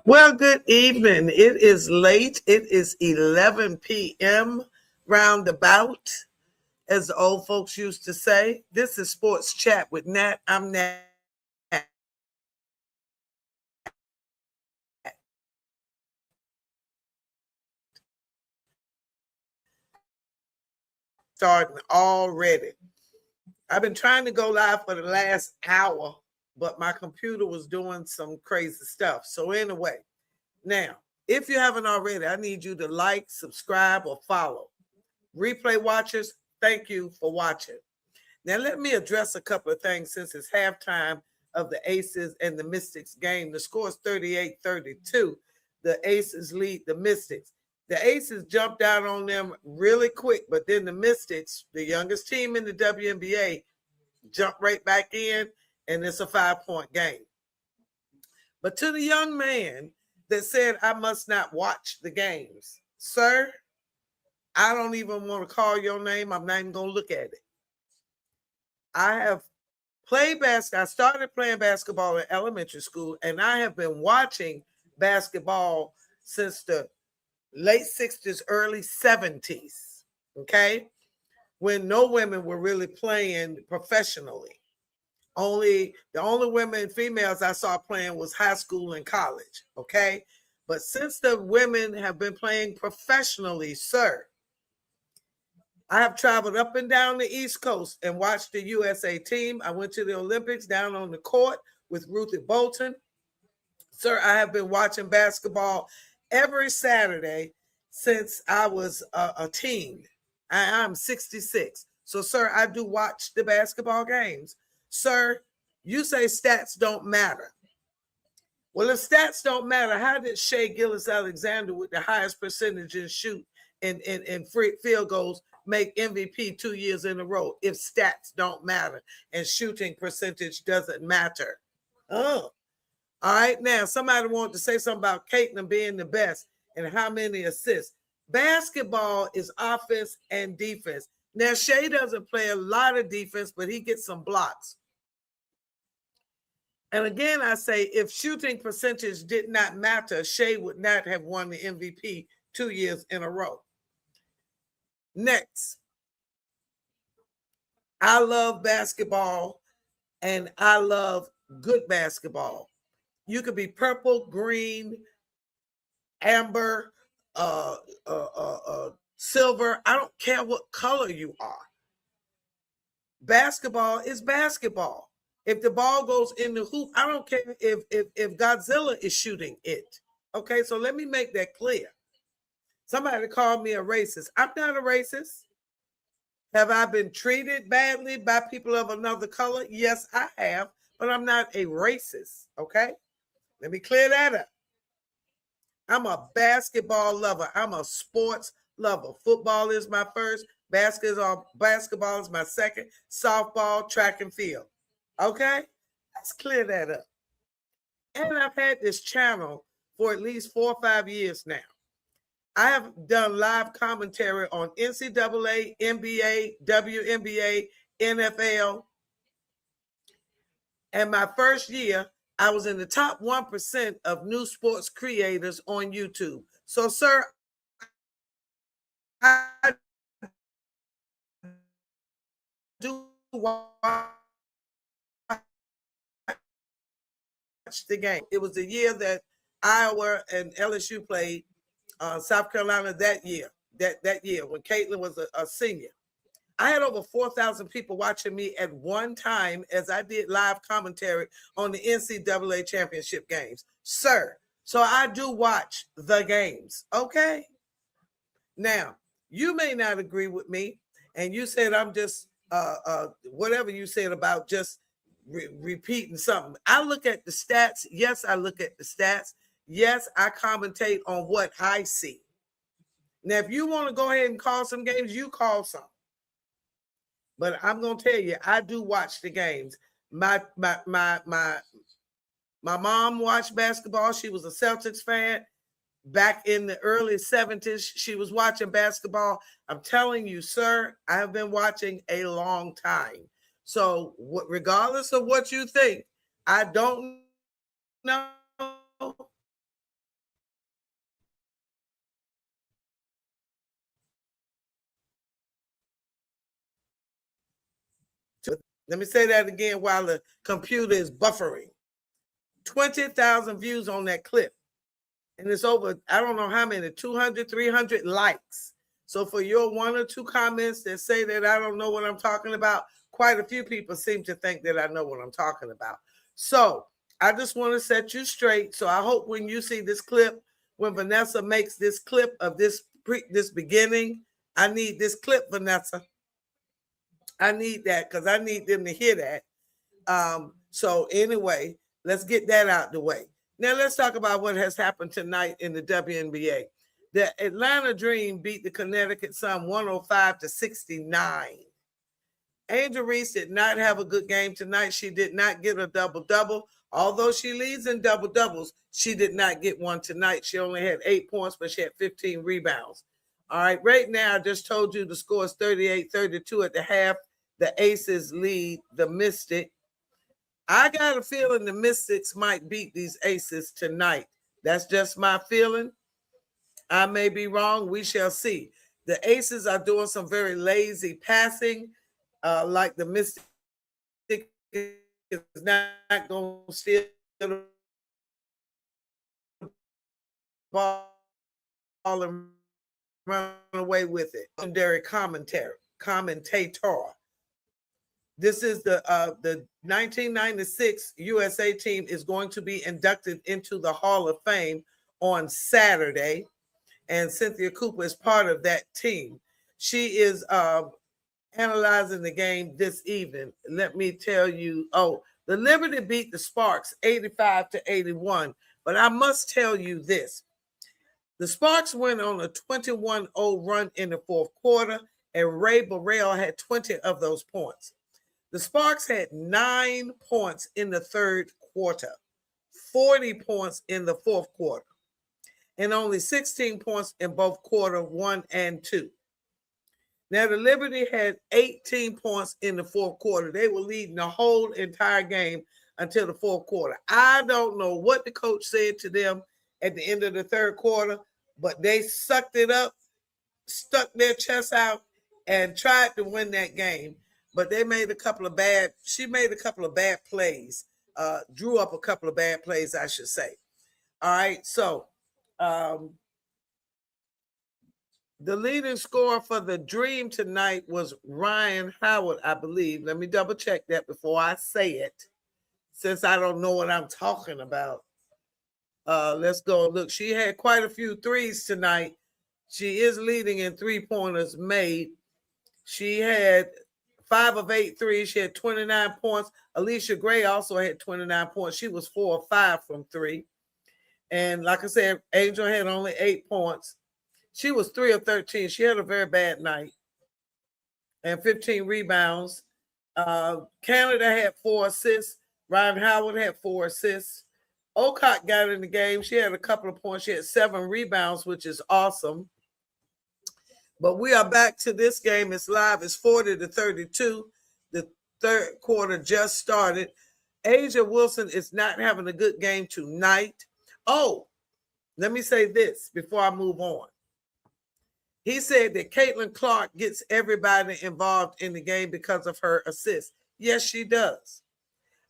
Well, good evening. It is late. It is 11 p.m. roundabout, as the old folks used to say. This is Sports Chat with Nat. I'm Nat. Starting already. I've been trying to go live for the last hour, but my computer was doing some crazy stuff. So anyway, now, if you haven't already, I need you to like, subscribe, or follow. Replay watchers, thank you for watching. Now, let me address a couple of things since it's halftime of the ACES and the Mystics game. The score is 38-32. The ACES lead the Mystics. The ACES jumped out on them really quick, but then the Mystics, the youngest team in the WNBA, jumped right back in, and it's a 5-point game. But to the young man that said, I must not watch the games, sir, I don't even want to call your name. I'm not even going to look at it. I have played basketball. I started playing basketball in elementary school, and I have been watching basketball since the late 60s, early 70s, okay, when no women were really playing professionally. The only women, females I saw playing was high school and college, okay? But since the women have been playing professionally, sir, I have traveled up and down the East Coast and watched the USA team. I went to the Olympics down on the court with Ruthie Bolton. Sir, I have been watching basketball every Saturday since I was a teen. I'm 66. So, sir, I do watch the basketball games. Sir, you say stats don't matter. Well, if stats don't matter, how did Shea Gilgeous-Alexander with the highest percentage in shoot and free field goals make MVP 2 years in a row if stats don't matter and shooting percentage doesn't matter? Oh, all right. Now, somebody wanted to say something about Caitlin being the best and how many assists. Basketball is offense and defense. Now, Shea doesn't play a lot of defense, but he gets some blocks. And again, I say if shooting percentage did not matter, Shea would not have won the MVP 2 years in a row. Next, I love basketball and I love good basketball. You could be purple, green, amber, silver. I don't care what color you are. Basketball is basketball. If the ball goes in the hoop, I don't care if Godzilla is shooting it. Okay, so let me make that clear. Somebody called me a racist. I'm not a racist. Have I been treated badly by people of another color? Yes, I have, but I'm not a racist. Okay, let me clear that up. I'm a basketball lover. I'm a sports lover. Football is my first. Basketball is my second. Softball, track and field. Okay, let's clear that up. And I've had this channel for at least 4 or 5 years now. I have done live commentary on NCAA, NBA, WNBA, NFL. And my first year, I was in the top 1% of new sports creators on YouTube. So, sir, I do watch the game. It was the year that Iowa and LSU played South Carolina that year. That year when Caitlin was a senior. I had over 4,000 people watching me at one time as I did live commentary on the NCAA championship games. Sir, so I do watch the games, okay? Now, you may not agree with me, and you said I'm just, whatever you said about just repeating something. I look at the stats. Yes, I look at the stats. Yes, I commentate on what I see. Now, if you want to go ahead and call some games, you call some. But I'm gonna tell you, I do watch the games. My mom watched basketball. She was a Celtics fan. Back in the early 70s, she was watching basketball. I'm telling you, sir, I have been watching a long time. So regardless of what you think, I don't know Let me say that again while the computer is buffering. 20,000 views on that clip. And it's over, I don't know how many, 200, 300 likes. So for your one or two comments that say that I don't know what I'm talking about, quite a few people seem to think that I know what I'm talking about. So I just want to set you straight. So I hope when you see this clip, when Vanessa makes this clip of this beginning, I need this clip, Vanessa. I need that because I need them to hear that. So anyway, let's get that out the way. Now let's talk about what has happened tonight in the WNBA. The Atlanta Dream beat the Connecticut Sun 105-69. Angel Reese did not have a good game tonight. She did not get a double-double. Although she leads in double-doubles, she did not get one tonight. She only had 8 points, but she had 15 rebounds. All right, right now, I just told you the score is 38-32 at the half. The Aces lead the Mystic. I got a feeling the Mystics might beat these Aces tonight. That's just my feeling. I may be wrong. We shall see. The Aces are doing some very lazy passing, like the Mystic is not going to steal the ball and run away with it. Legendary commentator. This is the 1996 USA team is going to be inducted into the Hall of Fame on Saturday, and Cynthia Cooper is part of that team. She is analyzing the game this evening. Let me tell you, the Liberty beat the Sparks 85-81, but I must tell you this. The Sparks went on a 21-0 run in the fourth quarter, and Ray Burrell had 20 of those points. The Sparks had 9 points in the third quarter, 40 points in the fourth quarter, and only 16 points in both quarter 1 and 2. Now, the Liberty had 18 points in the fourth quarter. They were leading the whole entire game until the fourth quarter. I don't know what the coach said to them at the end of the third quarter, but they sucked it up, stuck their chest out, and tried to win that game. But she made a couple of bad plays, drew up a couple of bad plays, I should say. All right, so the leading scorer for the Dream tonight was Ryan Howard, I believe. Let me double check that before I say it, since I don't know what I'm talking about. Let's go look. She had quite a few threes tonight. She is leading in 3-pointers made. She had 5 of 8 threes. She had 29 points. Alicia Gray also had 29 points. She was 4 of 5 from 3. And like I said, Angel had only 8 points. She was 3 of 13. She had a very bad night. And 15 rebounds. Canada had 4 assists. Ryan Howard had 4 assists. Olcott got in the game. She had a couple of points. She had 7 rebounds, which is awesome. But we are back to this game. It's live. It's 40-32. The third quarter just started. Asia Wilson is not having a good game tonight. Oh, let me say this before I move on. He said that Caitlin Clark gets everybody involved in the game because of her assists. Yes, she does.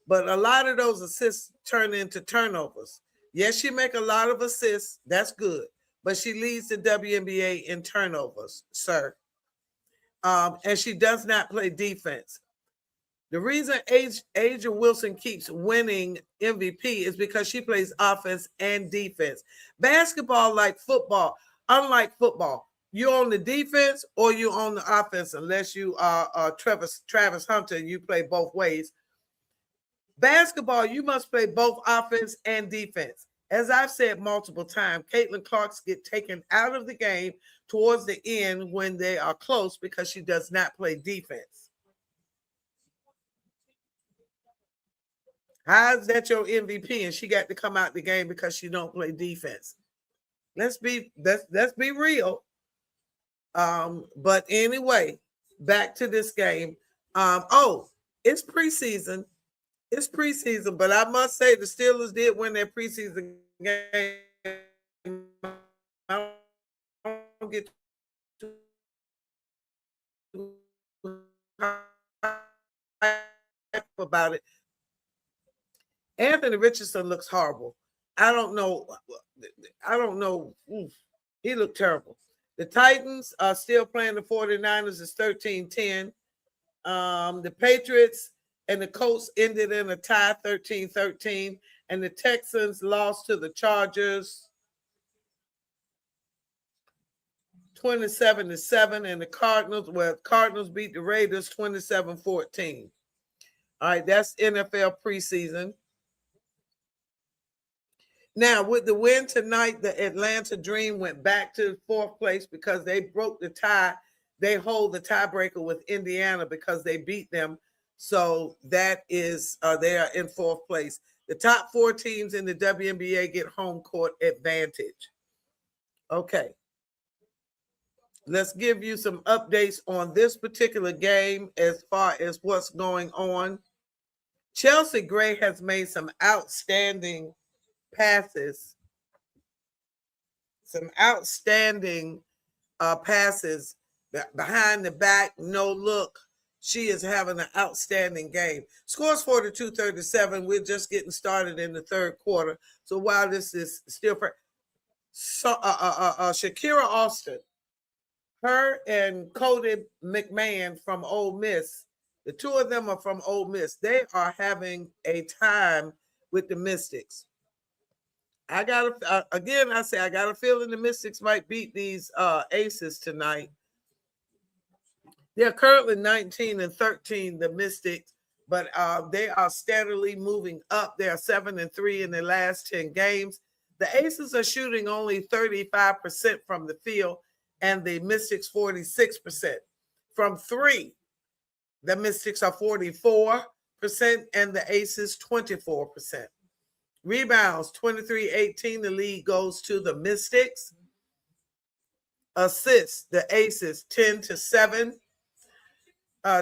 But a lot of those assists turn into turnovers. Yes, she make a lot of assists. That's good. But she leads the WNBA in turnovers, sir. And she does not play defense. The reason Asia Wilson keeps winning MVP is because she plays offense and defense. Basketball, like football, unlike football, you're on the defense or you're on the offense, unless you are Travis Hunter and you play both ways. Basketball, you must play both offense and defense. As I've said multiple times, Caitlin Clark gets taken out of the game towards the end when they are close because she does not play defense. How is that your MVP and she got to come out the game because she don't play defense? Let's be real. But anyway, back to this game. It's preseason. It's preseason, but I must say the Steelers did win their preseason game. I don't get too about it. Anthony Richardson looks horrible. I don't know. Oof, he looked terrible. The Titans are still playing the 49ers. It's 13-10. The Patriots and the Colts ended in a tie, 13-13. And the Texans lost to the Chargers 27-7. And the Cardinals beat the Raiders 27-14. All right, that's NFL preseason. Now, with the win tonight, the Atlanta Dream went back to fourth place because they broke the tie. They hold the tiebreaker with Indiana because they beat them. So that is, they are in fourth place. The top 4 teams in the WNBA get home court advantage. Okay. Let's give you some updates on this particular game as far as what's going on. Chelsea Gray has made some outstanding passes, passes behind the back, no look. She is having an outstanding game. Scores 42-37. We're just getting started in the third quarter. So while this is still Shakira Austin, her and Cody McMahon from Ole Miss, the two of them are from Ole Miss. They are having a time with the Mystics. I got a feeling the Mystics might beat these Aces tonight. They're currently 19-13, the Mystics, but they are steadily moving up. They are 7-3 in their last 10 games. The Aces are shooting only 35% from the field, and the Mystics 46%. From 3, the Mystics are 44%, and the Aces 24%. Rebounds 23-18. The lead goes to the Mystics. Assists, the Aces 10-7.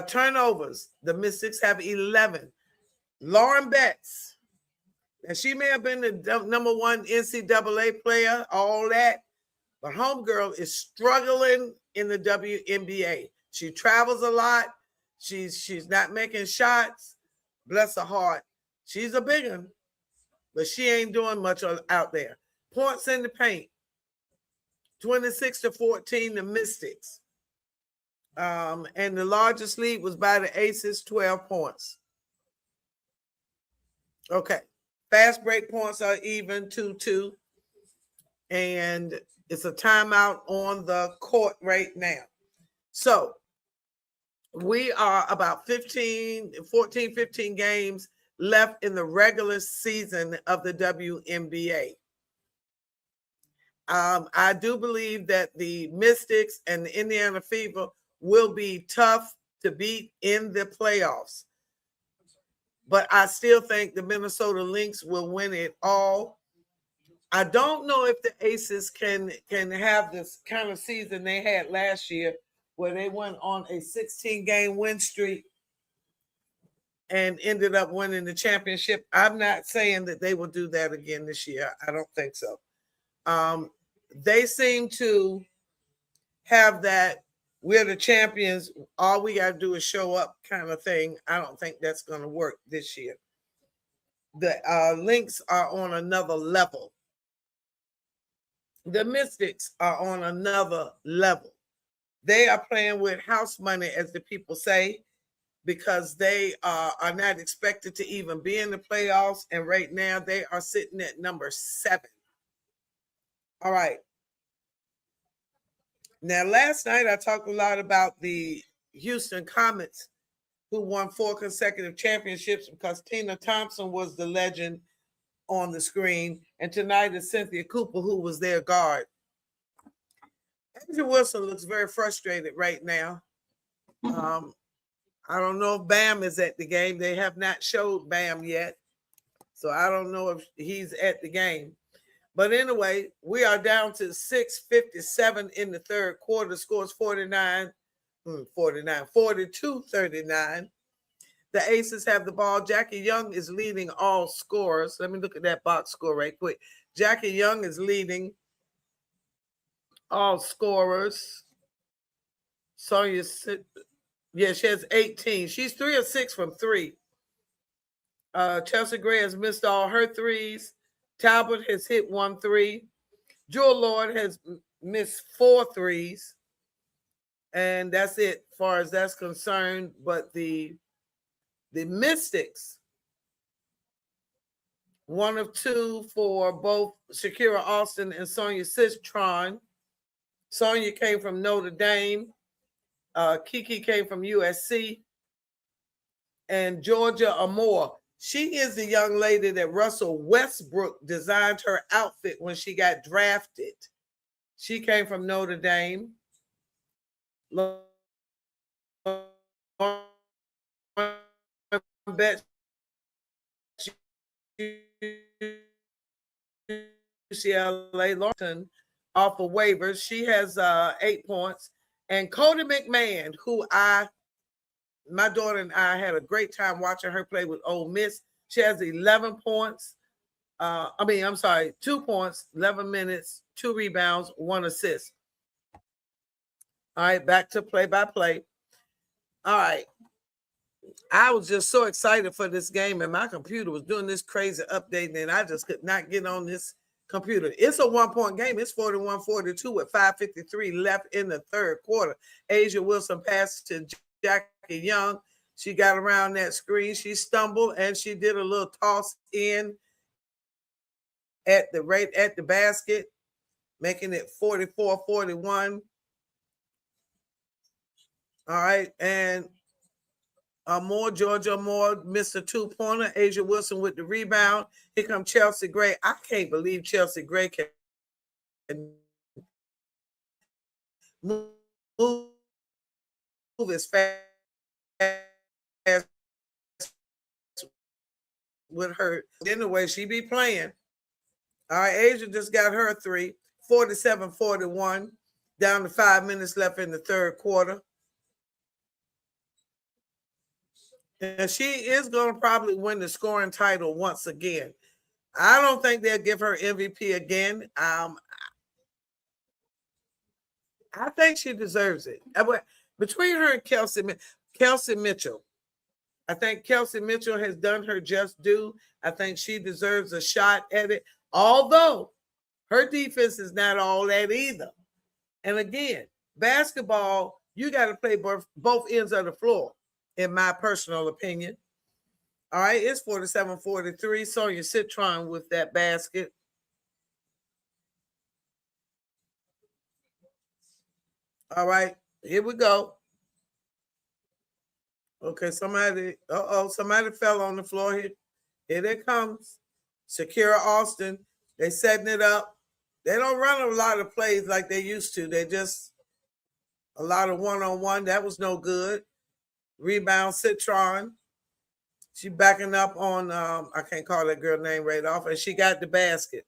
Turnovers, the Mystics have 11. Lauren Betts, and she may have been the number 1 NCAA player, all that, but homegirl is struggling in the WNBA. She travels a lot. She's not making shots. Bless her heart. She's a big one, but she ain't doing much out there. Points in the paint, 26-14, the Mystics. And the largest lead was by the Aces, 12 points. Okay. Fast break points are even 2-2. And it's a timeout on the court right now. So we are about 15 games left in the regular season of the WNBA. I do believe that the Mystics and the Indiana Fever will be tough to beat in the playoffs. But I still think the Minnesota Lynx will win it all. I don't know if the Aces can have this kind of season they had last year where they went on a 16-game win streak and ended up winning the championship. I'm not saying that they will do that again this year. I don't think so. They seem to have that we're the champions, all we got to do is show up kind of thing. I don't think that's going to work this year. The Lynx are on another level. The Mystics are on another level. They are playing with house money, as the people say, because they are not expected to even be in the playoffs. And right now they are sitting at number 7. All right. Now, last night I talked a lot about the Houston Comets, who won 4 consecutive championships because Tina Thompson was the legend on the screen. And tonight is Cynthia Cooper, who was their guard. Andrew Wilson looks very frustrated right now. I don't know if Bam is at the game. They have not showed Bam yet. So I don't know if he's at the game. But anyway, we are down to 6:57 in the third quarter. Scores 42-39. The Aces have the ball. Jackie Young is leading all scorers. Let me look at that box score right quick. Jackie Young is leading all scorers. Sonia, yeah, she has 18. She's 3 of 6 from 3. Chelsea Gray has missed all her threes. Talbot has hit 1 3. Jewel Lord has missed 4 threes. And that's it as far as that's concerned. But the Mystics, 1 of 2 for both Shakira Austin and Sonia Citron. Sonia came from Notre Dame. Kiki came from USC. And Georgia Amore. She is the young lady that Russell Westbrook designed her outfit when she got drafted. She came from Notre Dame. Bet UCLA Lawson off of waivers. She has 8 points. And Cody McMahon, who my daughter and I had a great time watching her play with Ole Miss. She has 11 points. 2 points, 11 minutes, 2 rebounds, 1 assist. All right, back to play-by-play. All right. I was just so excited for this game, and my computer was doing this crazy update, and I just could not get on this computer. It's a 1-point game. It's 41-42 with 5:53 left in the third quarter. Asia Wilson passed to Jackie Young. She got around that screen. She stumbled, and she did a little toss in at the basket, making it 44-41. All right, and Georgia Moore missed a 2-pointer. Asia Wilson with the rebound. Here comes Chelsea Gray. I can't believe Chelsea Gray can move as fast as with her. Anyway, she be playing. All right, Asia just got her 3, 47-41, down to 5 minutes left in the third quarter. And she is going to probably win the scoring title once again. I don't think they'll give her MVP again. I think she deserves it. Between her and Kelsey Mitchell, I think Kelsey Mitchell has done her just due. I think she deserves a shot at it, although her defense is not all that either. And again, basketball, you got to play both ends of the floor, in my personal opinion. All right, it's 47-43. Sonia Citron with that basket. All right, here we go. Okay, somebody fell on the floor here. Here it comes. Shakira Austin. They setting it up. They don't run a lot of plays like they used to. They just a lot of one-on-one. That was no good. Rebound, Citron. She backing up on, I can't call that girl name right off, and she got the basket.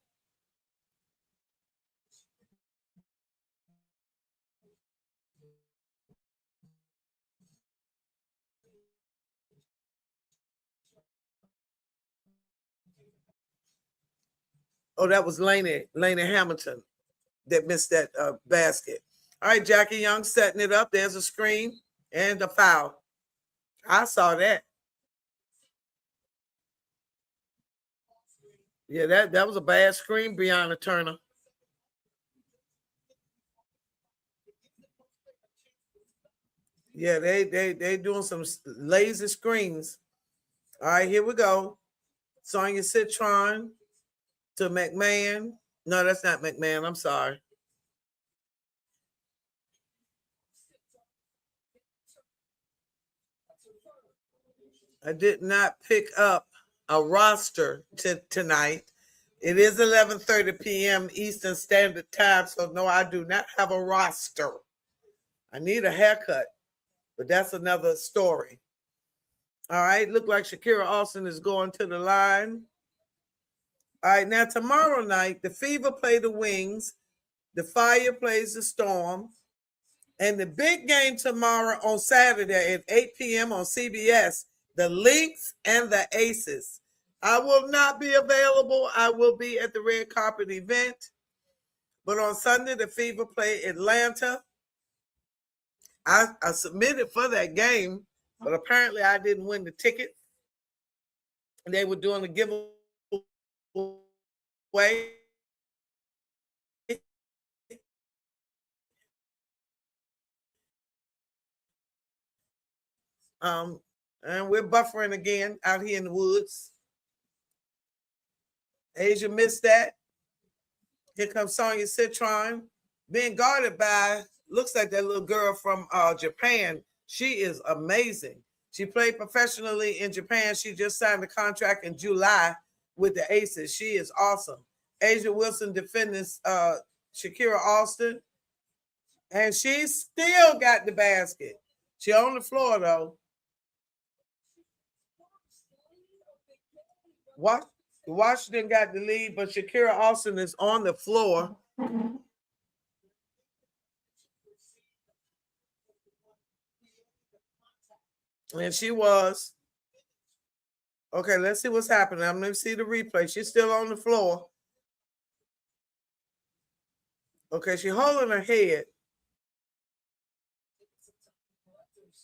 Oh, that was Lena Hamilton that missed that basket. All right, Jackie Young setting it up. There's a screen and a foul. I saw that. Yeah, that was a bad screen, Breonna Turner. Yeah, they doing some lazy screens. All right, here we go. Sonia Citron to McMahon. No, that's not McMahon. I'm sorry. I did not pick up a roster tonight. It is 11:30 p.m. Eastern Standard Time, so no, I do not have a roster. I need a haircut, but that's another story. All right, look like Shakira Austin is going to the line. All right, now tomorrow night, the Fever play the Wings, the Fire plays the Storm, and the big game tomorrow on Saturday at 8 p.m. on CBS, the Lynx and the Aces. I will not be available. I will be at the red carpet event. But on Sunday, the Fever play Atlanta. I submitted for that game, but apparently I didn't win the ticket. They were doing a giveaway. And we're buffering again out here in the woods. Asia missed that. Here comes Sonia Citron being guarded by, looks like that little girl from Japan. She is amazing. She played professionally in Japan. She just signed a contract in July with the ACES. She is awesome. Asia Wilson defending Shakira Austin. And she still got the basket. She on the floor, though. What? Washington got the lead, but Shakira Austin is on the floor. And she was. Okay, let's see what's happening. I'm going to see the replay. She's still on the floor. Okay, she's holding her head.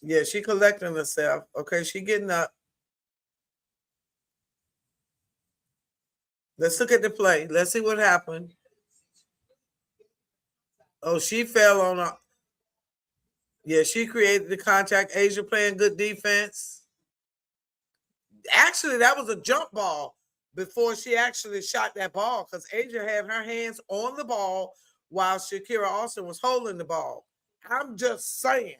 Yeah, she collecting herself. Okay, she getting up. Let's look at the play. Let's see what happened. Oh, she fell on her. Yeah, she created the contact. Asia playing good defense. Actually, that was a jump ball before she actually shot that ball because Asia had her hands on the ball while Shakira Austin was holding the ball. I'm just saying.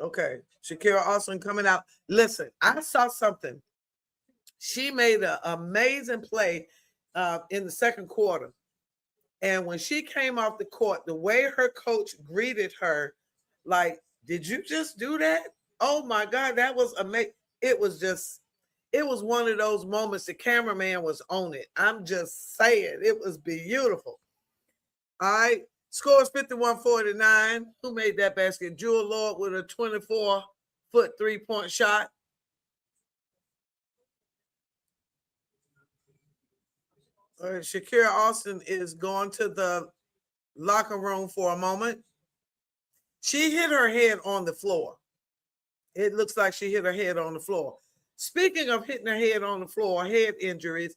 Okay, Shakira Austin coming out. Listen, I saw something. She made an amazing play in the second quarter. And when she came off the court, the way her coach greeted her, like, did you just do that? Oh my God, that was amazing. It was one of those moments the cameraman was on it. I'm just saying, it was beautiful. All right. Scores 51-49. Who made that basket? Jewel Lord with a 24-foot three-point shot. Shakira Austin is going to the locker room for a moment. She hit her head on the floor. It looks like she hit her head on the floor. Speaking of hitting her head on the floor, head injuries,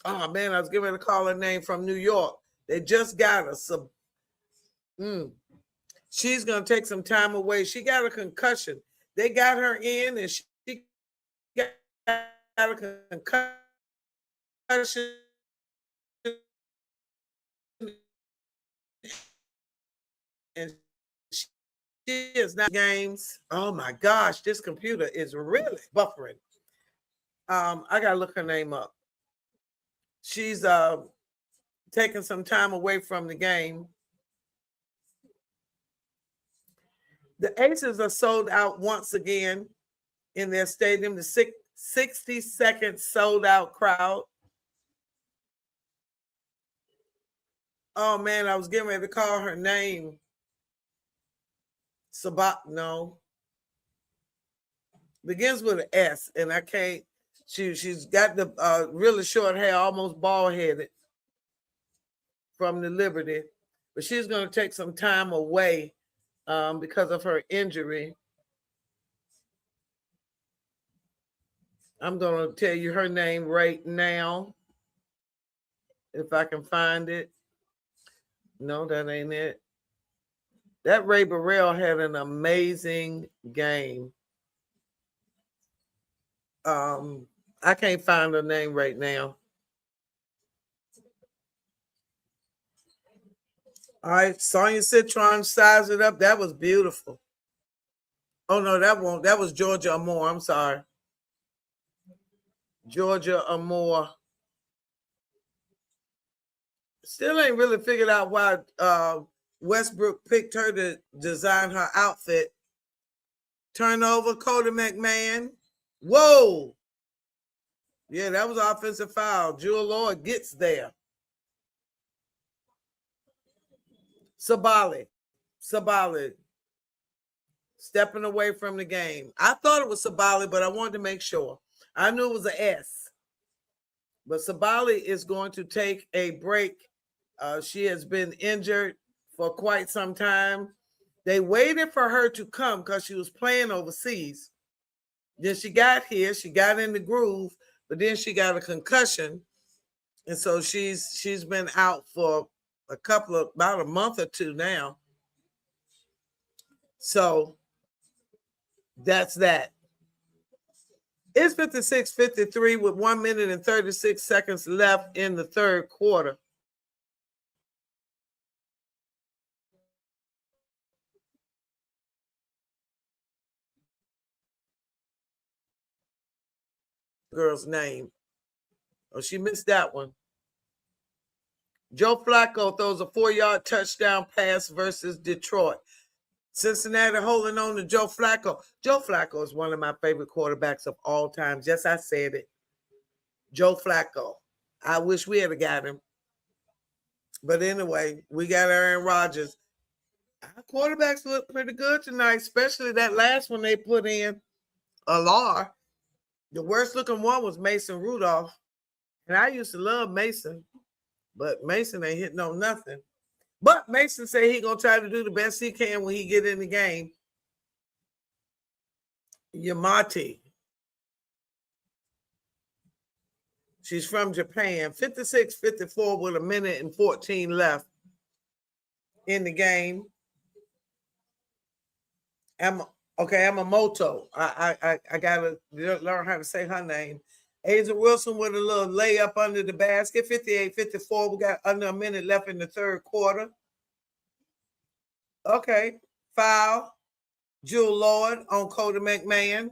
oh man, I was getting ready to call her name from New York. They just got her. She's going to take some time away. She got a concussion. They got her in and she got a concussion. And she is not games. Oh my gosh, this computer is really buffering. I gotta look her name up. She's taking some time away from the game. The Aces are sold out once again in their stadium. The 60-second sold out crowd. Oh man, I was getting ready to call her name. Sabat, no. Begins with an S, and I can't. She's got the really short hair, almost bald headed from the Liberty, but she's going to take some time away because of her injury. I'm going to tell you her name right now, if I can find it. No, that ain't it. That Ray Burrell had an amazing game. I can't find her name right now. All right, Sonia Citron size it up. That was beautiful. Oh no, that was Georgia Amore. I'm sorry. Georgia Amore. Still ain't really figured out why Westbrook picked her to design her outfit. Turnover, Cody McMahon. Whoa. Yeah, that was an offensive foul. Jewel Lord gets there. Sabali stepping away from the game. I thought it was Sabali, but I wanted to make sure. I knew it was an S. But Sabali is going to take a break. She has been injured for quite some time. They waited for her to come because she was playing overseas. Then she got here, she got in the groove, but then she got a concussion. And so she's been out for about a month or two now. So that's that. It's 56-53 with 1 minute and 36 seconds left in the third quarter. Girl's name. Oh, she missed that one. Joe Flacco throws a 4-yard touchdown pass versus Detroit. Cincinnati holding on to Joe Flacco. Joe Flacco is one of my favorite quarterbacks of all time. Yes, I said it. Joe Flacco. I wish we had got him. But anyway, we got Aaron Rodgers. Our quarterbacks look pretty good tonight, especially that last one they put in, Alar. The worst looking one was Mason Rudolph. And I used to love Mason, but Mason ain't hitting on nothing. But Mason said he gonna try to do the best he can when he get in the game. Yamati. She's from Japan. 56-54 with 1 minute and 14 left in the game. Yamamoto. I gotta learn how to say her name. Asia Wilson with a little layup under the basket. 58-54. We got under a minute left in the third quarter. Okay. Foul. Jewel Lord on Cody McMahon.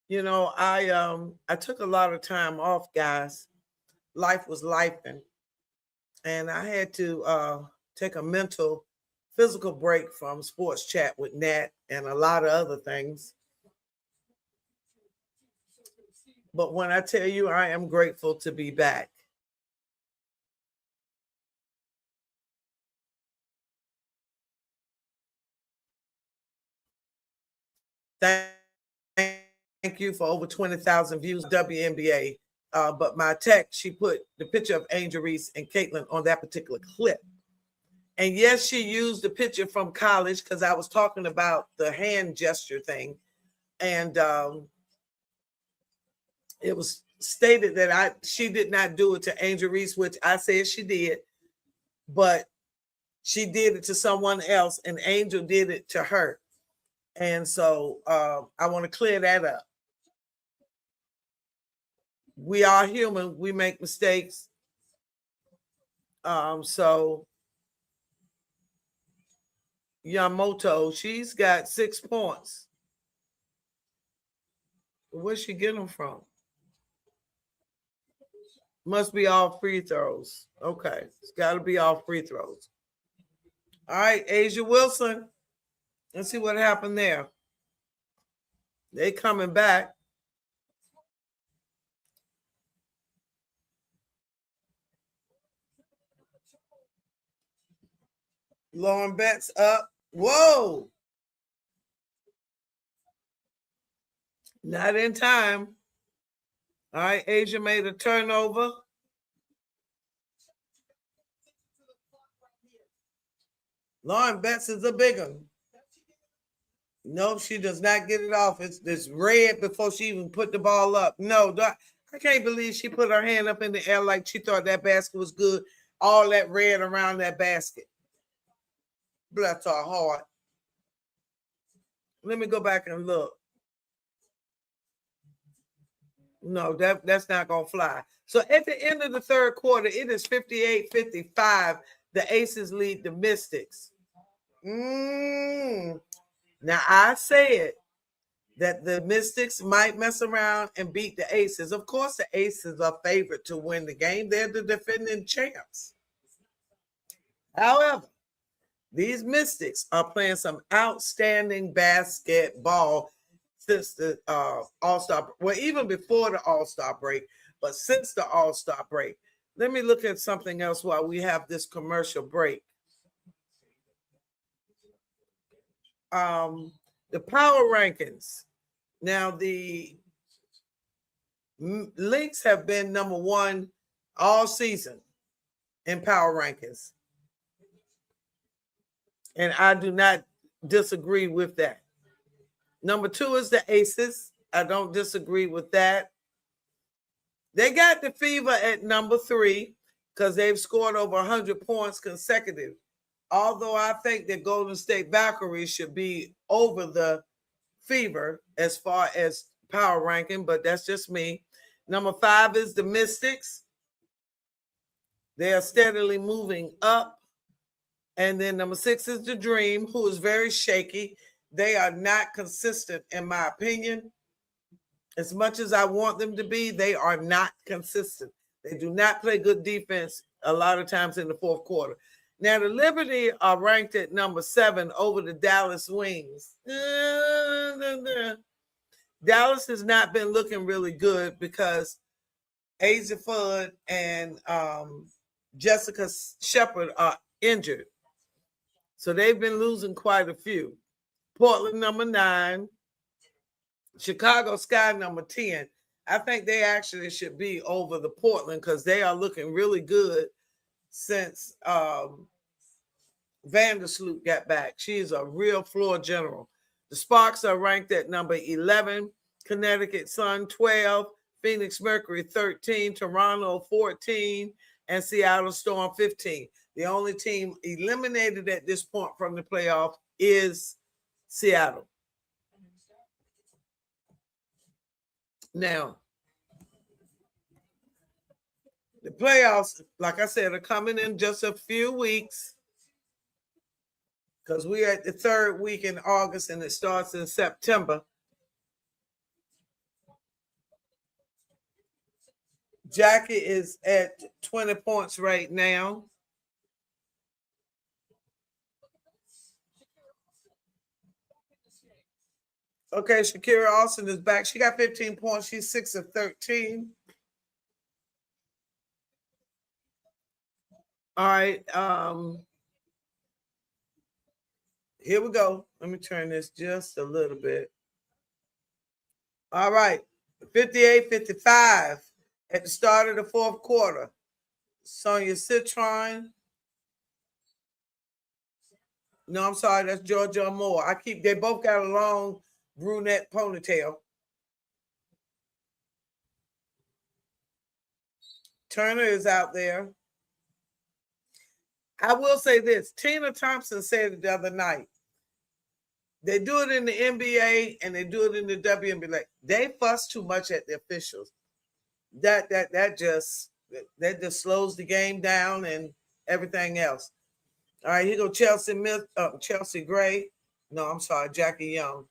You know, I took a lot of time off, guys. Life was lifing. And I had to take a mental, physical break from sports chat with Nat and a lot of other things. But when I tell you, I am grateful to be back. Thank you for over 20,000 views, WNBA. But my tech, she put the picture of Angel Reese and Caitlin on that particular clip. And yes, she used the picture from college because I was talking about the hand gesture thing. And it was stated that she did not do it to Angel Reese, which I said she did, but she did it to someone else, and Angel did it to her. And so I want to clear that up. We are human. We make mistakes. So Yamamoto, she's got 6 points. Where's she getting them from? Must be all free throws. Okay. It's got to be all free throws. All right, Asia Wilson. Let's see what happened there. They coming back. Lauren Betts up. Whoa. Not in time. All right, Asia made a turnover. Lauren Betts is a big one. No, she does not get it off. It's red before she even put the ball up. No, I can't believe she put her hand up in the air like she thought that basket was good. All that red around that basket. Bless her heart. Let me go back and look. No, that's not going to fly. So at the end of the third quarter, it is 58-55. The Aces lead the Mystics. Now, I said that the Mystics might mess around and beat the Aces. Of course, the Aces are favored to win the game. They're the defending champs. However, these Mystics are playing some outstanding basketball. since the All-Star, well, even before the All-Star break, but since the All-Star break. Let me look at something else while we have this commercial break. The power rankings. Now, the Lynx have been number one all season in power rankings. And I do not disagree with that. Number two is the ACES. I don't disagree with that. They got the Fever at number three because they've scored over 100 points consecutive. Although I think that Golden State Valkyrie should be over the Fever as far as power ranking, but that's just me. Number five is the Mystics. They are steadily moving up. And then number six is the Dream, who is very shaky. They are not consistent, in my opinion. As much as I want them to be, they are not consistent. They do not play good defense a lot of times in the fourth quarter. Now, the Liberty are ranked at number 7 over the Dallas Wings. Dallas has not been looking really good because Asia Fudd and Jessica Shepard are injured. So they've been losing quite a few. Portland, number 9. Chicago Sky, number 10. I think they actually should be over the Portland because they are looking really good since Vandersloot got back. She is a real floor general. The Sparks are ranked at number 11. Connecticut Sun, 12. Phoenix Mercury, 13. Toronto, 14. And Seattle Storm, 15. The only team eliminated at this point from the playoff is Seattle. Now, the playoffs, like I said, are coming in just a few weeks because we're at the third week in August and it starts in September. Jackie is at 20 points right now. Okay, Shakira Austin is back. She got 15 points. She's 6 of 13. All right. Here we go. Let me turn this just a little bit. All right. 58-55 at the start of the fourth quarter. Sonia Citron. No, I'm sorry. That's Georgia Moore. They both got a long brunette ponytail. Turner is out there. I will say this. Tina Thompson said it the other night. They do it in the NBA and they do it in the WNBA. They fuss too much at the officials. That just slows the game down and everything else. All right, here go Chelsea Gray. No, I'm sorry, Jackie Young.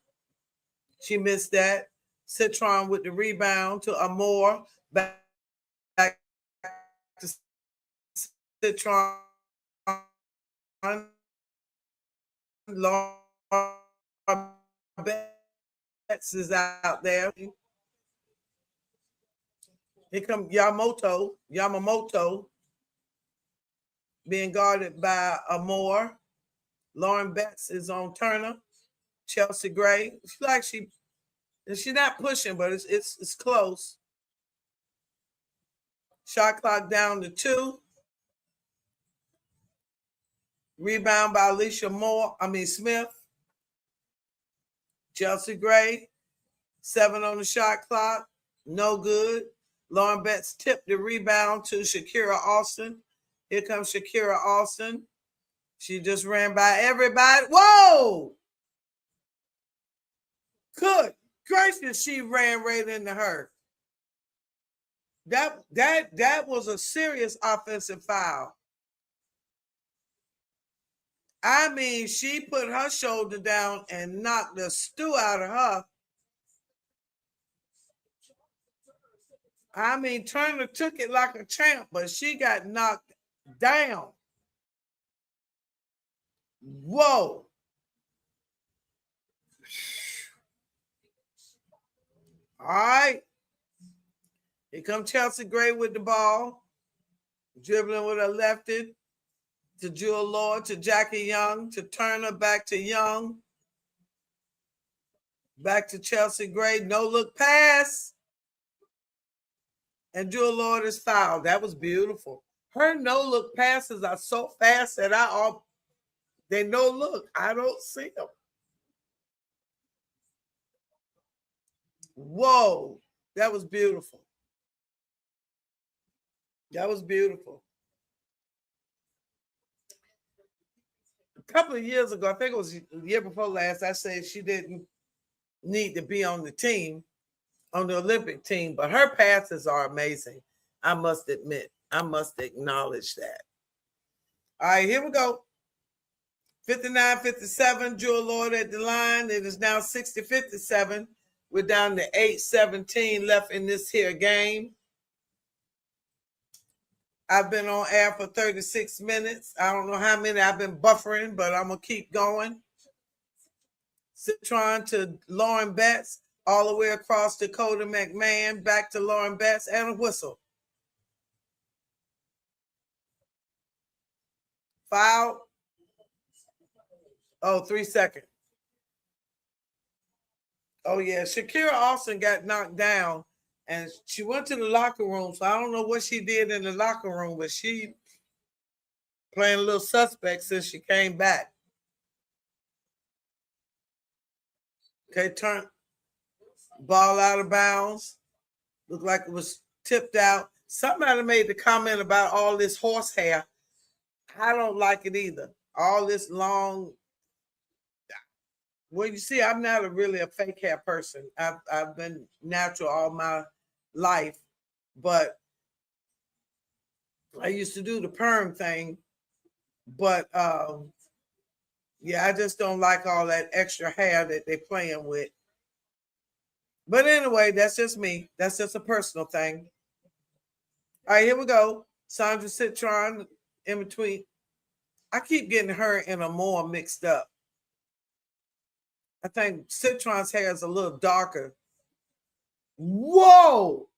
She missed that. Citron with the rebound to Amore. Back to Citron. Laura Betts is out there. Here comes Yamamoto being guarded by Amore. Lauren Betts is on Turner. Chelsea Gray. She's not pushing, but it's close. Shot clock down to 2. Rebound by Alicia Smith. Chelsea Gray. 7 on the shot clock. No good. Lauren Betts tipped the rebound to Shakira Austin. Here comes Shakira Austin. She just ran by everybody. Whoa! Good gracious, she ran right into her. That was a serious offensive foul. I mean, she put her shoulder down and knocked the stew out of her. I mean, Turner took it like a champ, but she got knocked down. Whoa. right. Here comes Chelsea Gray with the ball. Dribbling with her lefty to Jewel Lord, to Jackie Young, to Turner, back to Young. Back to Chelsea Gray. No look pass. And Jewel Lord is fouled. That was beautiful. Her no look passes are so fast that they no look. I don't see them. Whoa. That was beautiful. That was beautiful. A couple of years ago, I think it was the year before last, I said she didn't need to be on the team, on the Olympic team, but her passes are amazing. I must admit. I must acknowledge that. All right, here we go. 59-57, Jewel Lord at the line. It is now 60-57. We're down to 8:17 left in this here game. I've been on air for 36 minutes. I don't know how many I've been buffering, but I'm going to keep going. Citron to Lauren Betts, all the way across to Dakota McMahon, back to Lauren Betts, and a whistle. Foul. Oh, 3 seconds. Oh, yeah. Shakira Austin got knocked down, and she went to the locker room, so I don't know what she did in the locker room, but she playing a little suspect since she came back. Okay, turn. Ball out of bounds. Looked like it was tipped out. Somebody made the comment about all this horse hair. I don't like it either. All this long. Well, you see, I'm not really a fake hair person. I've been natural all my life, but I used to do the perm thing. But yeah, I just don't like all that extra hair that they're playing with. But anyway, that's just me. That's just a personal thing. All right, here we go. Sandra Citron in between. I keep getting her and Amore mixed up. I think Citron's hair is a little darker. Whoa!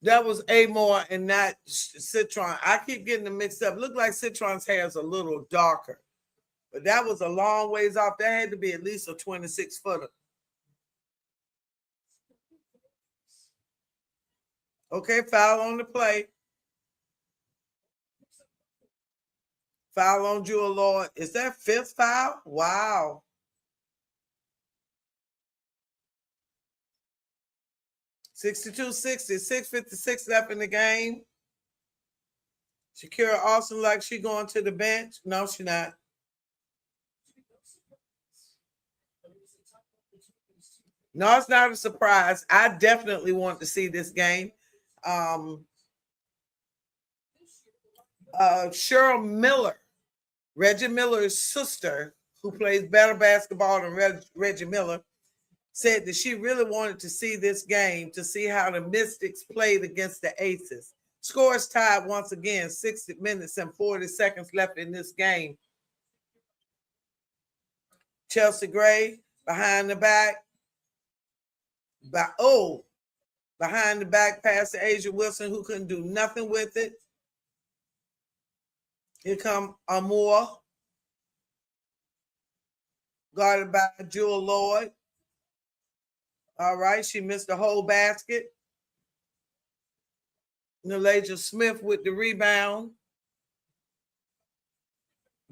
That was Amore and not Citron. I keep getting them mixed up. Look like Citron's hair is a little darker. But that was a long ways off. That had to be at least a 26-footer. Okay, foul on the play. Foul on Jewel Lord. Is that fifth foul? Wow. 62-60, 6:56 left in the game. Shakira Austin like she going to the bench. No, she not. No, it's not a surprise. I definitely want to see this game. Cheryl Miller, Reggie Miller's sister, who plays better basketball than Reggie Miller, said that she really wanted to see this game to see how the Mystics played against the ACES. Scores tied once again, 60 minutes and 40 seconds left in this game. Chelsea Gray behind the back. Behind the back pass to Asia Wilson, who couldn't do nothing with it. Here come Amore, guarded by Jewel Lord. All right, she missed the whole basket. Nalaja Smith with the rebound.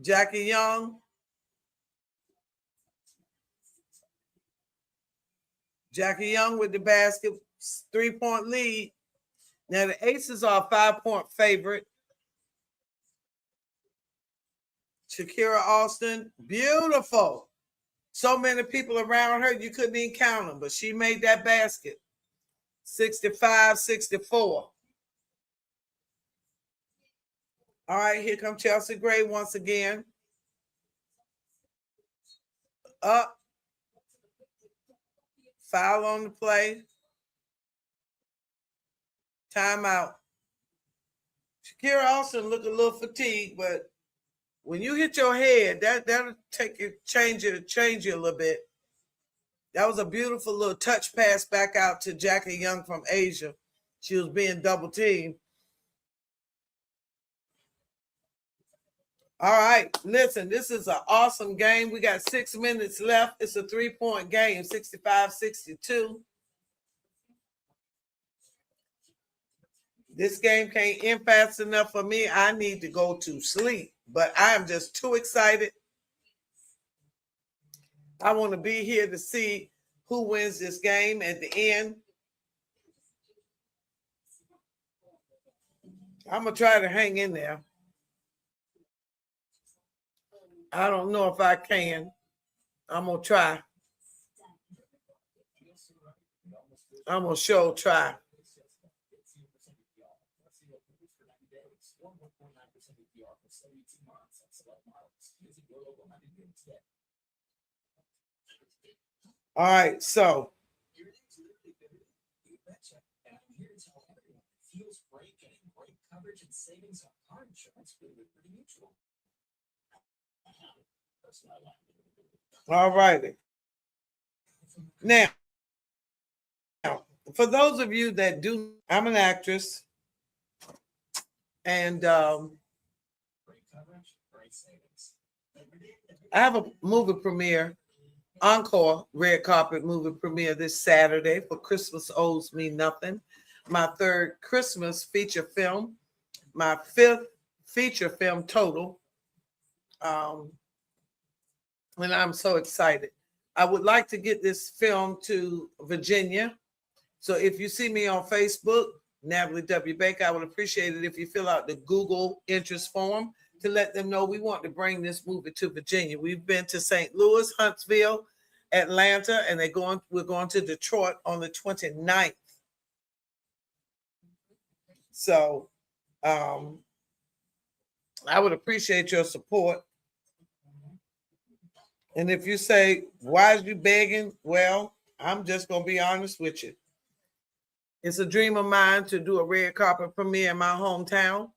Jackie Young. Jackie Young with the basket, 3-point lead. Now the Aces are a 5-point favorite. Shakira Austin, beautiful. So many people around her, you couldn't even count them, but she made that basket. 65-64. All right, here comes Chelsea Gray once again. Up. Foul on the play. Timeout. Shakira Austin looked a little fatigued, but when you hit your head, that'll change you a little bit. That was a beautiful little touch pass back out to Jackie Young from Asia. She was being double teamed. All right, listen, this is an awesome game. We got 6 minutes left. It's a 3-point game, 65-62. This game can't end fast enough for me. I need to go to sleep, but I am just too excited. I want to be here to see who wins this game at the end. I'm going to try to hang in there. I don't know if I can. I'm going to try. I'm going to sure try. All right, so all righty. Now, for those of you that do, I'm an actress, and I have a movie premiere, encore red carpet movie premiere this Saturday for Christmas Owes Me Nothing, my third Christmas feature film, my fifth feature film total. And I'm so excited. I would like to get this film to Virginia. So if you see me on Facebook, Natalie W. Baker, I would appreciate it if you fill out the Google interest form to let them know we want to bring this movie to Virginia. We've been to St. Louis, Huntsville, Atlanta, and we're going to Detroit on the 29th. So I would appreciate your support. And if you say, why is you begging? Well, I'm just going to be honest with you. It's a dream of mine to do a red carpet premiere in my hometown.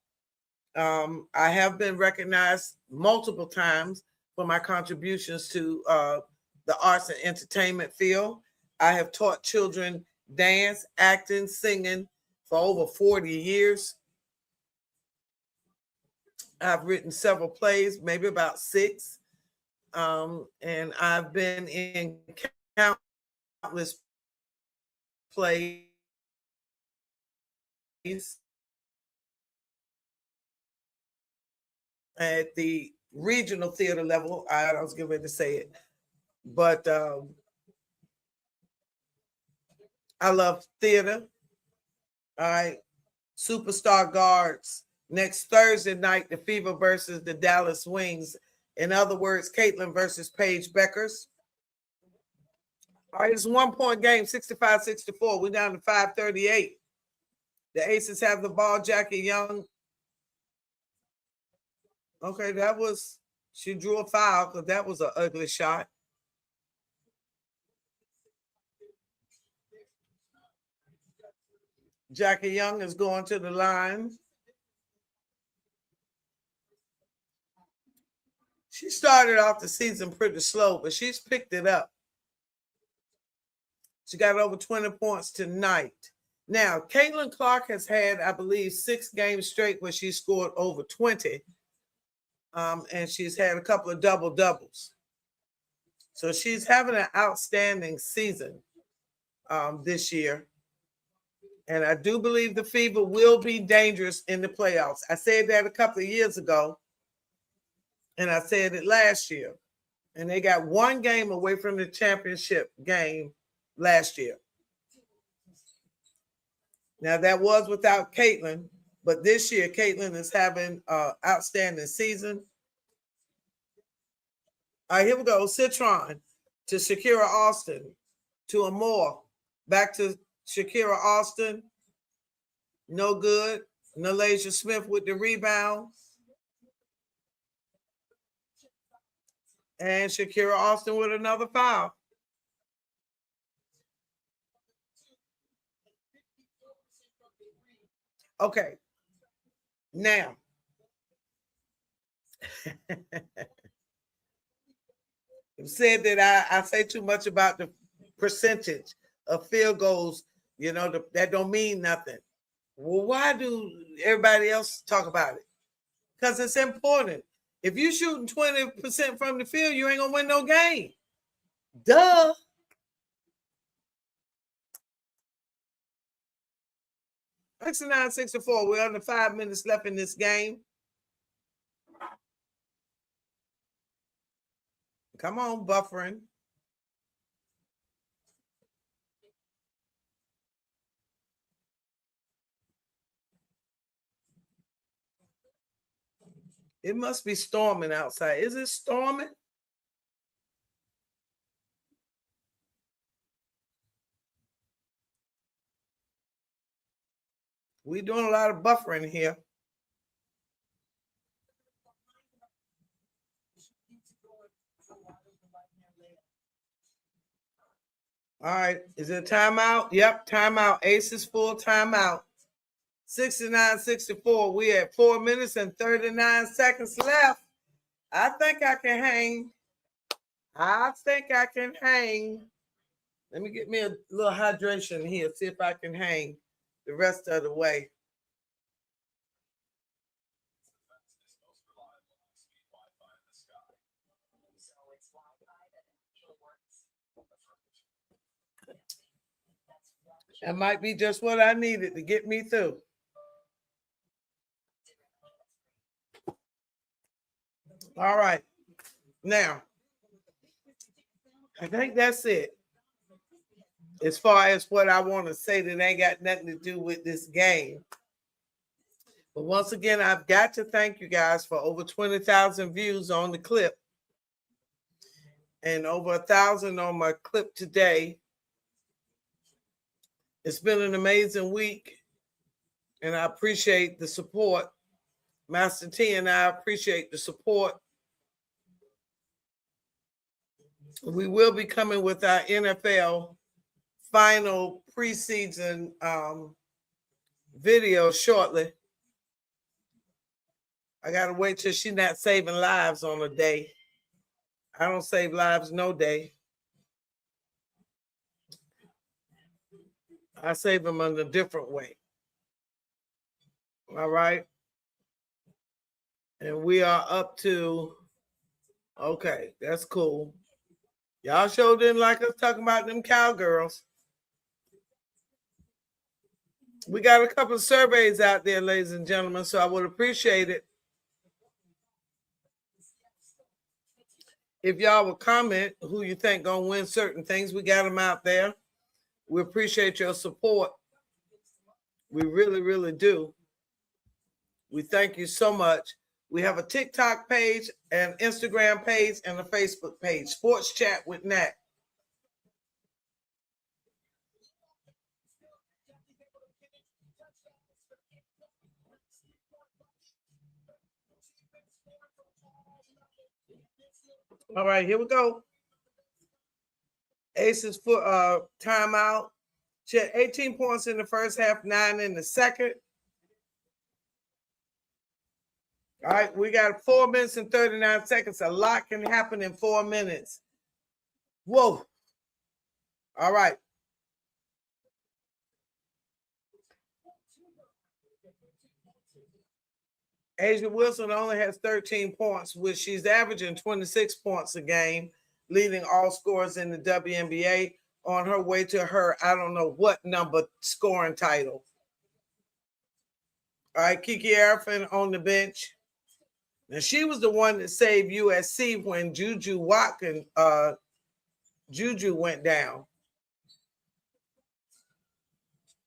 I have been recognized multiple times for my contributions to the arts and entertainment field. I have taught children dance, acting, singing for over 40 years. I've written several plays, maybe about 6. And I've been in countless plays at the regional theater level. I was getting ready to say it, but I love theater. All right, Superstar Guards next Thursday night, the Fever versus the Dallas Wings. In other words, Caitlin versus Paige Beckers. All right, it's a 1-point game, 65-64. We're down to 5:38. The Aces have the ball. Jackie Young. Okay, she drew a foul because that was an ugly shot. Jackie Young is going to the line. She started off the season pretty slow, but she's picked it up. She got over 20 points tonight. Now, Caitlin Clark has had, I believe, 6 games straight where she scored over 20. And she's had a couple of double-doubles. So she's having an outstanding season this year. And I do believe the Fever will be dangerous in the playoffs. I said that a couple of years ago. And I said it last year. And they got 1 game away from the championship game last year. Now, that was without Caitlin. But this year, Caitlin is having an outstanding season. All right, here we go. Citron to Shakira Austin to Amore. Back to Shakira Austin. No good. Nalasia Smith with the rebound. And Shakira Austin with another foul. Okay. Now. You said that I say too much about the percentage of field goals, that don't mean nothing. Well, why do everybody else talk about it? Because it's important. If you're shooting 20% from the field, you ain't going to win no game. Duh. $69-64. We're under 5 minutes left in this game. Come on, buffering. It must be storming outside. Is it storming? We're doing a lot of buffering here. All right. Is it a timeout? Yep, timeout. ACES full timeout. 69-64. We at 4 minutes and 39 seconds left. I think I can hang. Let me get me a little hydration here. See if I can hang the rest of the way. That might be just what I needed to get me through. All right. Now, I think that's it. As far as what I want to say that ain't got nothing to do with this game. But once again, I've got to thank you guys for over 20,000 views on the clip. And over 1,000 on my clip today. It's been an amazing week. And I appreciate the support. Master T and I appreciate the support. We will be coming with our NFL final preseason video shortly. I got to wait till she's not saving lives on a day. I don't save lives no day. I save them in a different way. All right. And we are up to, okay, that's cool. Y'all sure didn't like us talking about them cowgirls. We got a couple of surveys out there, ladies and gentlemen, so I would appreciate it if y'all would comment who you think gonna win certain things. We got them out there. We appreciate your support. We really, really do. We thank you so much. We have a TikTok page, an Instagram page, and a Facebook page. Sports Chat with Nat. All right, here we go. Aces for timeout. She had 18 points in the first half, 9 in the second. All right, we got 4 minutes and 39 seconds. A lot can happen in 4 minutes. Whoa. All right. Asia Wilson only has 13 points, which she's averaging 26 points a game, leading all scorers in the WNBA, on her way to her, I don't know what number, scoring title. All right, Kiki Arifin on the bench. Now, she was the one that saved USC when Juju Watkins, Juju went down.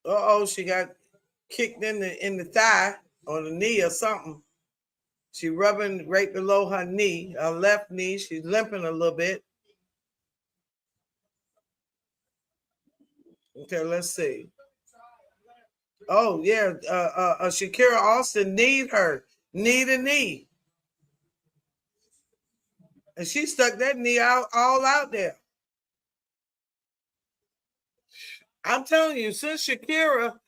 Uh-oh, she got kicked in the thigh or the knee or something. She rubbing right below her knee, her left knee. She's limping a little bit. Okay, let's see. Oh, yeah. Shakira Austin kneed her. Knee to knee. And she stuck that knee out all out there. I'm telling you, since Shakira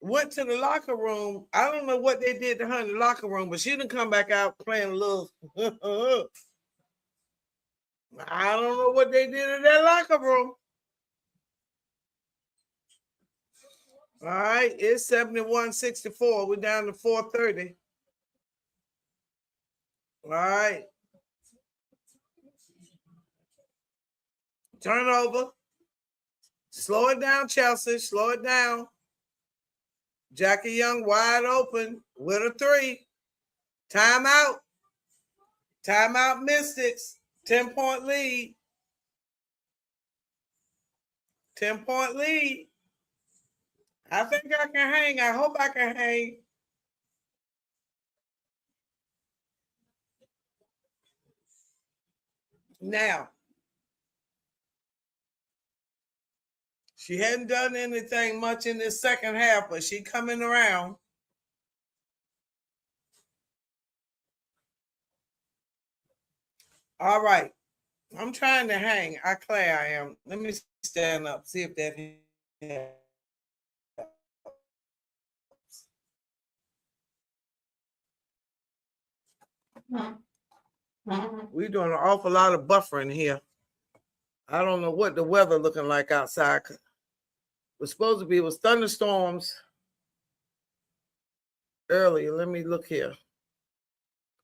went to the locker room, I don't know what they did to her in the locker room, but she didn't come back out playing a little. I don't know what they did in that locker room. All right, it's 71-64. We're down to 4:30. All right. Turnover. Slow it down, Chelsea. Slow it down. Jackie Young wide open with a 3. Timeout. Timeout, Mystics. 10-point lead. 10-point lead. I think I can hang. I hope I can hang. Now, she hadn't done anything much in this second half, but she coming around. All right. I'm trying to hang. Clay, I am. Let me stand up, see if that helps. We're doing an awful lot of buffering here. I don't know what the weather looking like outside. It was thunderstorms earlier. Let me look here.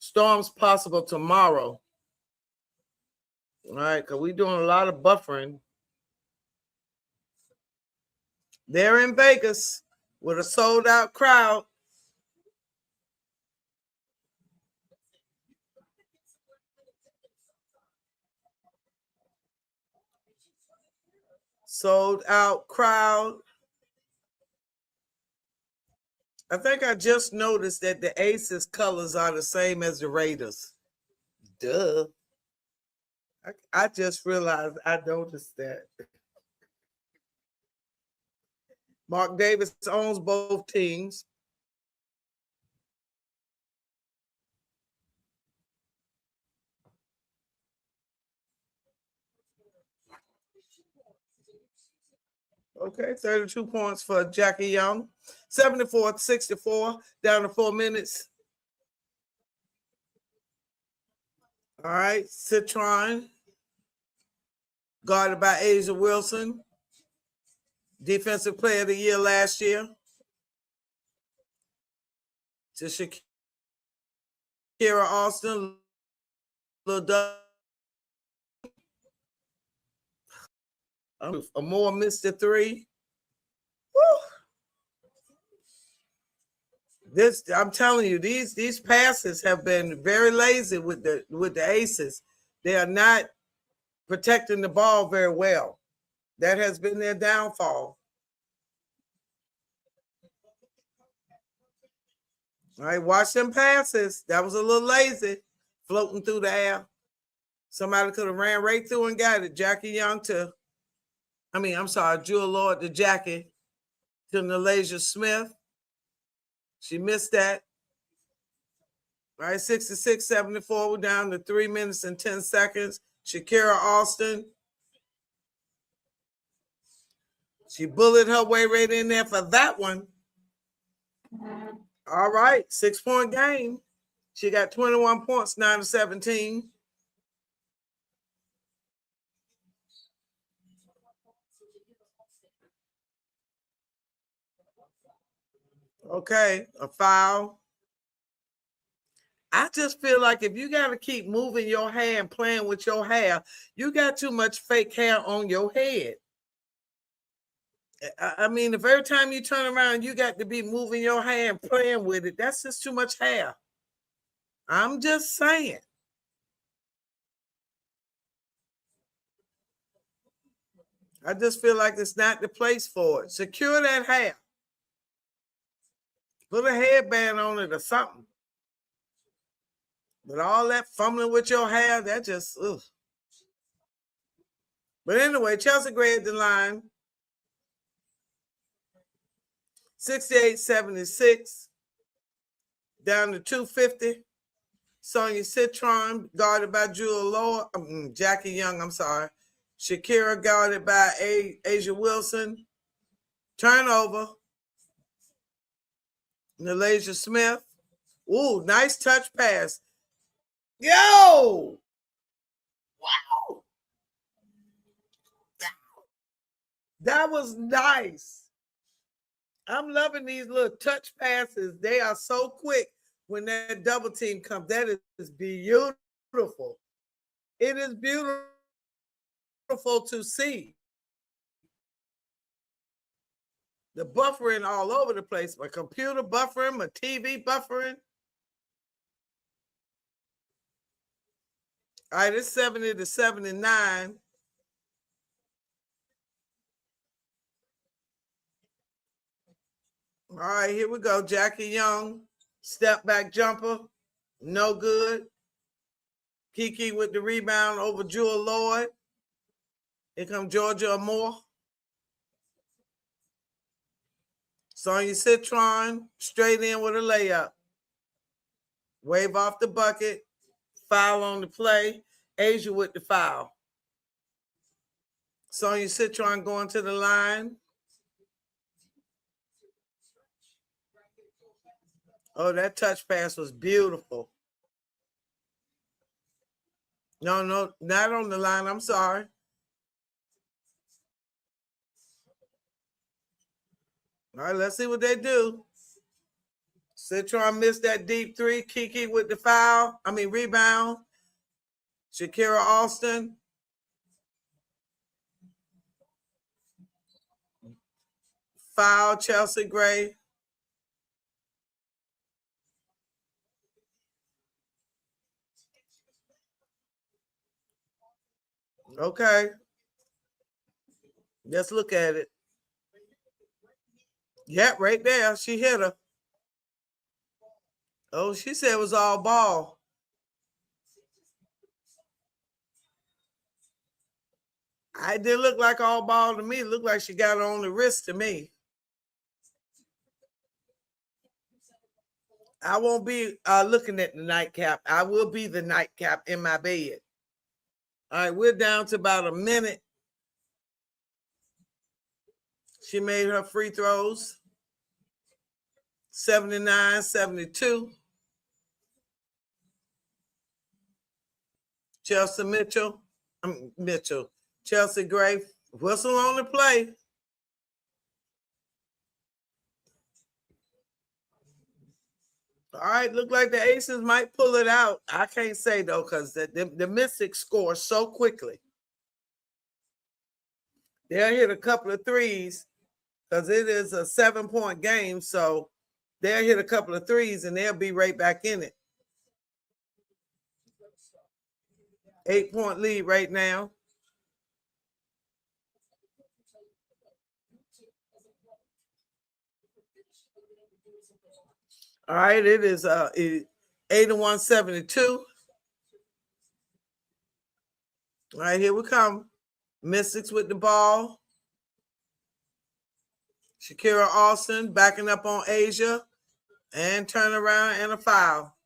Storms possible tomorrow. All right, because we're doing a lot of buffering. They're in Vegas with a sold-out crowd. Sold-out crowd. I think I just noticed that the ACES colors are the same as the Raiders. Duh. I just realized I noticed that. Mark Davis owns both teams. Okay, 32 points for Jackie Young. 74-64, down to 4 minutes. All right, Citron, guarded by A'ja Wilson. Defensive Player of the Year last year. To Shakira Austin. Amore missed the 3. Woo. I'm telling you, these passes have been very lazy with the ACES. They are not protecting the ball very well. That has been their downfall. All right, watch them passes. That was a little lazy, floating through the air. Somebody could have ran right through and got it. Jewel Lord to Jackie to Nalasia Smith. She missed that. All right, 66-74. We're down to 3 minutes and 10 seconds. Shakira Austin. She bullied her way right in there for that one. All right, 6-point game. She got 21 points, 9-17. Okay, a foul. I just feel like if you got to keep moving your hair and playing with your hair, you got too much fake hair on your head. I mean, if every time you turn around, you got to be moving your hair and playing with it, that's just too much hair. I'm just saying. I just feel like it's not the place for it. Secure that hair. Put a headband on it or something. But all that fumbling with your hair, that just, ugh. But anyway, Chelsea Gray at the line. 68-76. Down to 250. Sonia Citron, guarded by Jackie Young, I'm sorry. Shakira, guarded by A'ja Wilson. Turnover. Nalasia Smith. Ooh, nice touch pass. Yo! Wow! That was nice. I'm loving these little touch passes. They are so quick when that double team comes. That is beautiful. It is beautiful to see. The buffering all over the place. My computer buffering, my TV buffering. All right, it's 70-79. All right, here we go. Jackie Young, step back jumper, no good. Kiki with the rebound over Jewel Lloyd. Here comes Georgia Amore. Sonya Citron, straight in with a layup. Wave off the bucket. Foul on the play. Asia with the foul. Sonya Citron going to the line. Oh, that touch pass was beautiful. No, not on the line. I'm sorry. All right, let's see what they do. Citron missed that deep three. Kiki with the rebound. Shakira Austin. Foul, Chelsea Gray. Okay. Let's look at it. Yep, right there. She hit her. Oh, she said it was all ball. It didn't look like all ball to me. It looked like she got it on the wrist to me. I won't be looking at the nightcap. I will be the nightcap in my bed. All right, we're down to about a minute. She made her free throws. 79-72. Chelsea Gray, whistle on the play. All right, look like the Aces might pull it out. I can't say though, because the Mystics score so quickly. They'll hit a couple of threes because it is a 7-point game. So they'll hit a couple of threes and they'll be right back in it. 8-point lead right now. All right, it is 81-72. All right, here we come. Mystics with the ball. Shakira Austin backing up on Asia and turn around and a foul.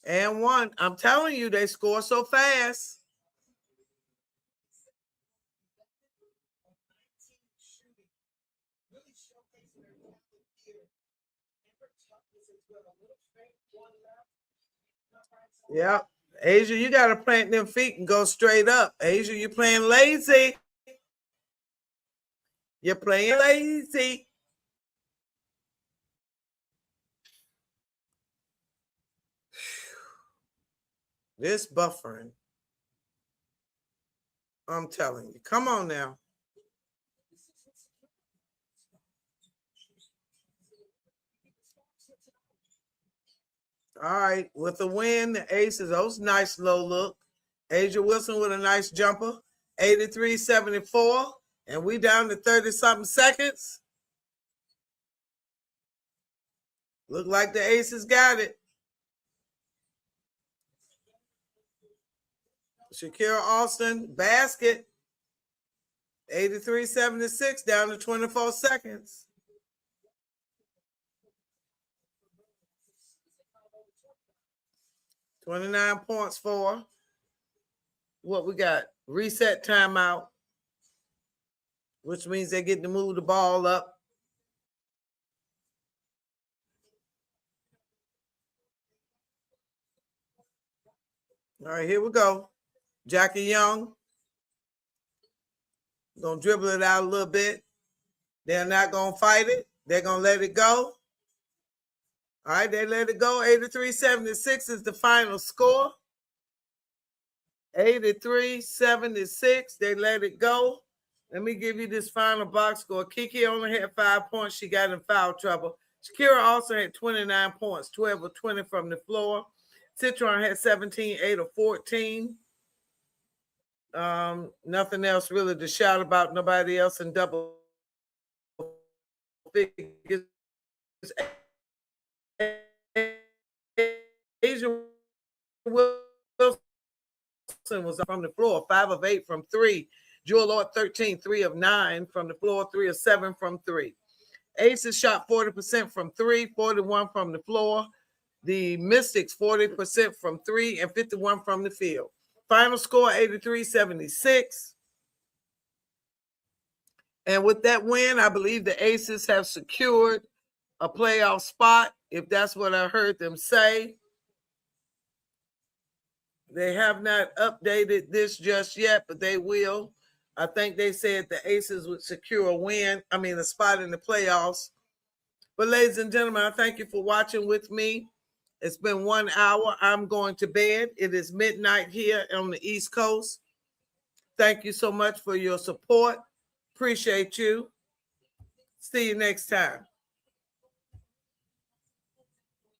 And one. I'm telling you, they score so fast. Yep. Asia, you got to plant them feet and go straight up. Asia, you're playing lazy. You're playing lazy. This buffering. I'm telling you. Come on now. All right. With the win, the Aces, those nice low look. Asia Wilson with a nice jumper. 83-74. And we down to 30-something seconds. Look like the Aces got it. Shakira Austin, basket. 83-76, down to 24 seconds. $29 points for what we got. Reset timeout, which means they get to move the ball up. All right, here we go. Jackie Young. Gonna dribble it out a little bit. They're not going to fight it. They're going to let it go. All right, they let it go. 83-76 is the final score. 83-76. They let it go. Let me give you this final box score. Kiki only had 5 points. She got in foul trouble. Shakira also had 29 points, 12 of 20 from the floor. Citron had 17, 8 of 14. Nothing else really to shout about. Nobody else in double figures. Asia Wilson was from the floor, 5 of 8 from 3. Jewel Lord 13, 3 of 9 from the floor, 3 of 7 from 3. ACES shot 40% from 3, 41 from the floor. The Mystics 40% from 3 and 51 from the field. Final score 83-76. And with that win, I believe the ACES have secured a playoff spot, if that's what I heard them say. They have not updated this just yet, but they will. I think they said the ACES would secure a spot in the playoffs. But ladies and gentlemen, I thank you for watching with me. It's been 1 hour. I'm going to bed. It is midnight here on the East Coast. Thank you so much for your support. Appreciate you. See you next time.